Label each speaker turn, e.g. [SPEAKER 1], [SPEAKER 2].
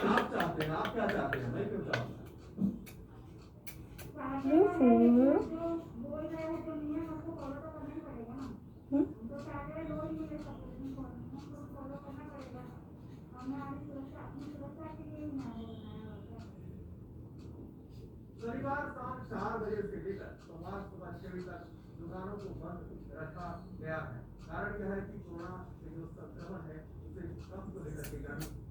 [SPEAKER 1] आप चाहते हैं, आप क्या चाहते हैं, मैं क्यों चाहता हूँ? शनिवार शाम 4 बजे से लेकर सोमवार सुबह 6 बजे तक दुकानों को बंद रखा गया है। कारण यह है कि कोरोना के जो संक्रमण है उसे कम को लेकर के ग्रामीण